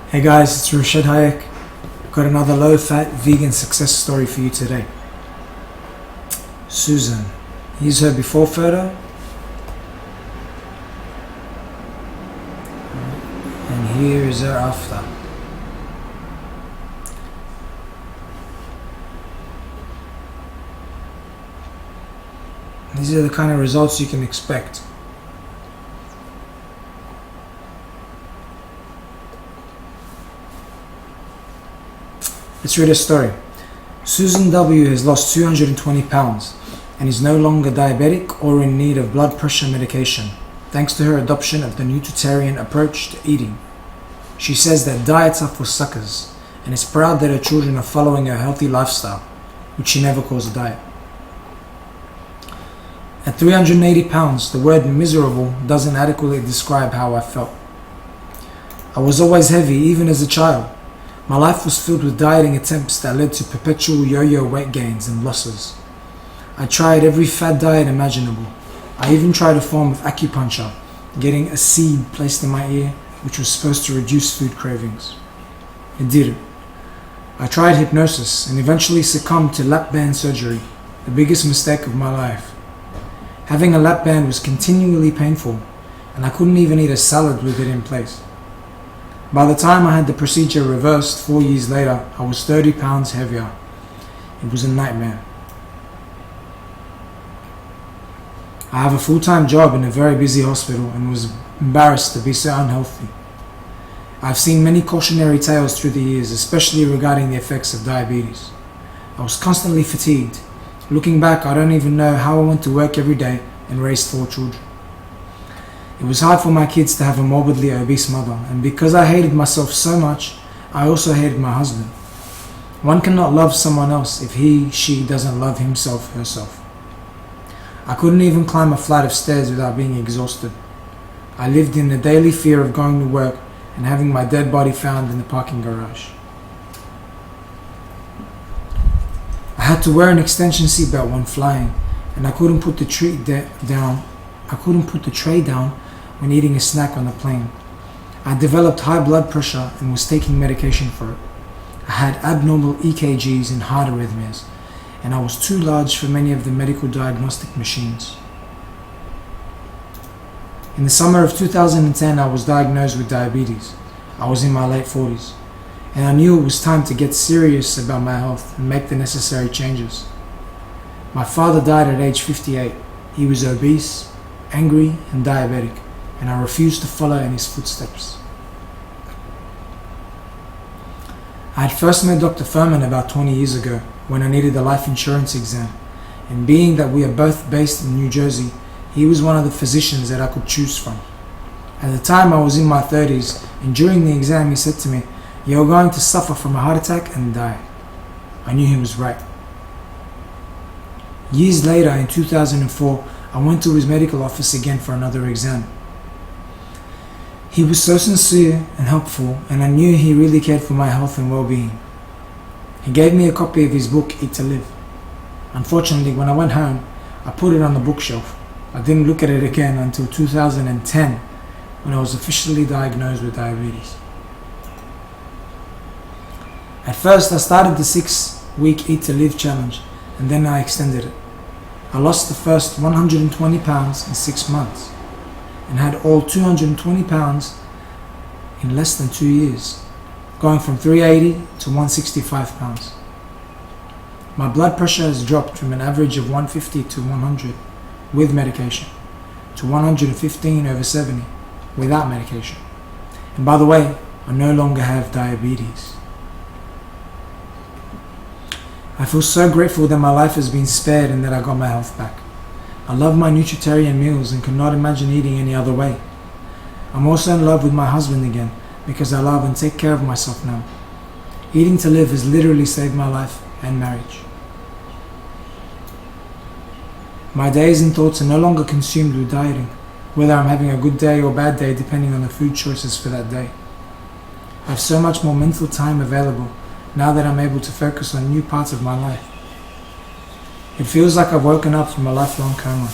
Hey guys, it's Rashid Hayek. I've got another low-fat vegan success story for you today. Susan. Here's her before photo. And here is her after. These are the kind of results you can expect. Let's read a story. Susan W. has lost 220 pounds and is no longer diabetic or in need of blood pressure medication, thanks to her adoption of the nutritarian approach to eating. She says that diets are for suckers and is proud that her children are following a healthy lifestyle, which she never calls a diet. At 380 pounds, the word miserable doesn't adequately describe how I felt. I was always heavy, even as a child. My life was filled with dieting attempts that led to perpetual yo-yo weight gains and losses. I tried every fad diet imaginable. I even tried a form of acupuncture, getting a seed placed in my ear, which was supposed to reduce food cravings. It didn't. I tried hypnosis and eventually succumbed to lap band surgery, the biggest mistake of my life. Having a lap band was continually painful, and I couldn't even eat a salad with it in place. By the time I had the procedure reversed 4 years later, I was 30 pounds heavier. It was a nightmare. I have a full-time job in a very busy hospital and was embarrassed to be so unhealthy. I've seen many cautionary tales through the years, especially regarding the effects of diabetes. I was constantly fatigued. Looking back, I don't even know how I went to work every day and raised 4 children. It was hard for my kids to have a morbidly obese mother, and because I hated myself so much, I also hated my husband. One cannot love someone else if she doesn't love himself, herself. I couldn't even climb a flight of stairs without being exhausted. I lived in the daily fear of going to work and having my dead body found in the parking garage. I had to wear an extension seatbelt when flying, and I couldn't put the tray down when eating a snack on the plane. I developed high blood pressure and was taking medication for it. I had abnormal EKGs and heart arrhythmias, and I was too large for many of the medical diagnostic machines. In the summer of 2010, I was diagnosed with diabetes. I was in my late 40s, and I knew it was time to get serious about my health and make the necessary changes. My father died at age 58. He was obese, angry, and diabetic, and I refused to follow in his footsteps. I had first met Dr. Furman about 20 years ago when I needed a life insurance exam, and being that we are both based in New Jersey, he was one of the physicians that I could choose from. At the time I was in my 30s, and during the exam he said to me, "You're going to suffer from a heart attack and die." I knew he was right. Years later, in 2004, I went to his medical office again for another exam. He was so sincere and helpful, and I knew he really cared for my health and well-being. He gave me a copy of his book, Eat to Live. Unfortunately, when I went home, I put it on the bookshelf. I didn't look at it again until 2010, when I was officially diagnosed with diabetes. At first, I started the 6-week Eat to Live challenge, and then I extended it. I lost the first 120 pounds in 6 months and had all 220 pounds in less than 2 years, going from 380 to 165 pounds. My blood pressure has dropped from an average of 150 to 100 with medication to 115/70 without medication. And by the way, I no longer have diabetes. I feel so grateful that my life has been spared and that I got my health back. I love my nutritarian meals and cannot imagine eating any other way. I'm also in love with my husband again because I love and take care of myself now. Eating to Live has literally saved my life and marriage. My days and thoughts are no longer consumed with dieting, whether I'm having a good day or bad day depending on the food choices for that day. I have so much more mental time available now that I'm able to focus on new parts of my life. It feels like I've woken up from a lifelong coma.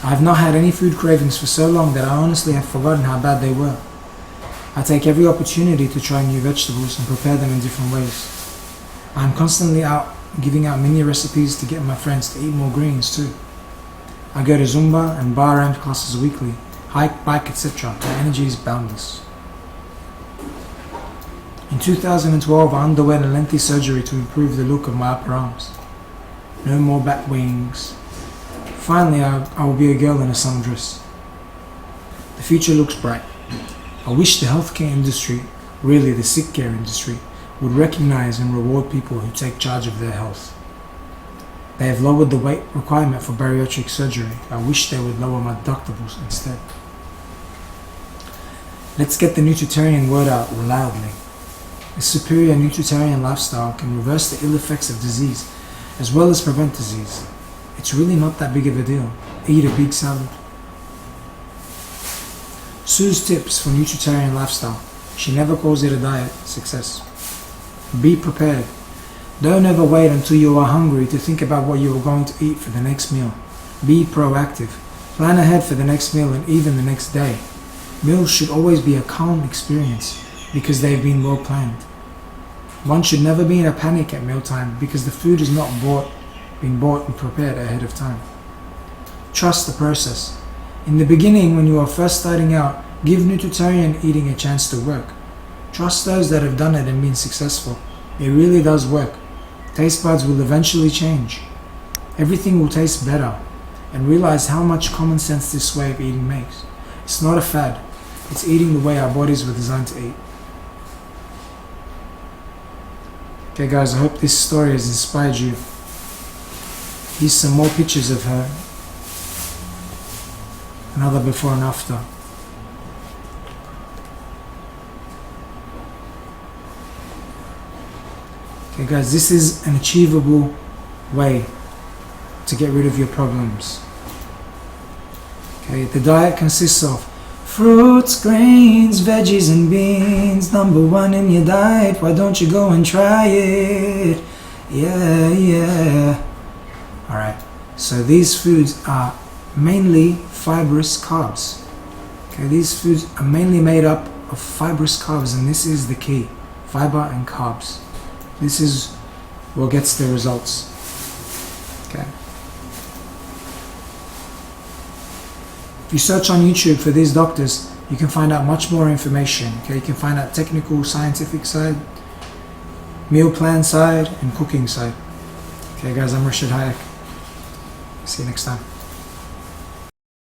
I have not had any food cravings for so long that I honestly have forgotten how bad they were. I take every opportunity to try new vegetables and prepare them in different ways. I'm constantly out giving out mini recipes to get my friends to eat more greens too. I go to Zumba and bar ramp classes weekly, hike, bike, etc. My energy is boundless. In 2012, I underwent a lengthy surgery to improve the look of my upper arms. No more bat wings. Finally, I will be a girl in a sundress. The future looks bright. I wish the healthcare industry, really the sick care industry, would recognize and reward people who take charge of their health. They have lowered the weight requirement for bariatric surgery. I wish they would lower my deductibles instead. Let's get the nutritarian word out loudly. A superior nutritarian lifestyle can reverse the ill effects of disease as well as prevent disease. It's really not that big of a deal. Eat a big salad. Sue's tips for nutritarian lifestyle. She never calls it a diet success. Be prepared. Don't ever wait until you are hungry to think about what you are going to eat for the next meal. Be proactive. Plan ahead for the next meal and even the next day. Meals should always be a calm experience because they've been well planned. One should never be in a panic at mealtime because the food is not being bought and prepared ahead of time. Trust the process. In the beginning, when you are first starting out, give nutritarian eating a chance to work. Trust those that have done it and been successful. It really does work. Taste buds will eventually change. Everything will taste better. And realize how much common sense this way of eating makes. It's not a fad. It's eating the way our bodies were designed to eat. Okay guys, I hope this story has inspired you. Here's some more pictures of her. Another before and after. Okay guys, this is an achievable way to get rid of your problems. Okay, the diet consists of fruits, grains, veggies and beans. Number one in your diet, why don't you go and try it? Yeah. Alright, so these foods are mainly fibrous carbs. Okay, these foods are mainly made up of fibrous carbs, and this is the key. Fiber and carbs. This is what gets the results. Okay. If you search on YouTube for these doctors, you can find out much more information. Okay, you can find out technical, scientific side, meal plan side, and cooking side. Okay guys, I'm Rashid Hayek. See you next time.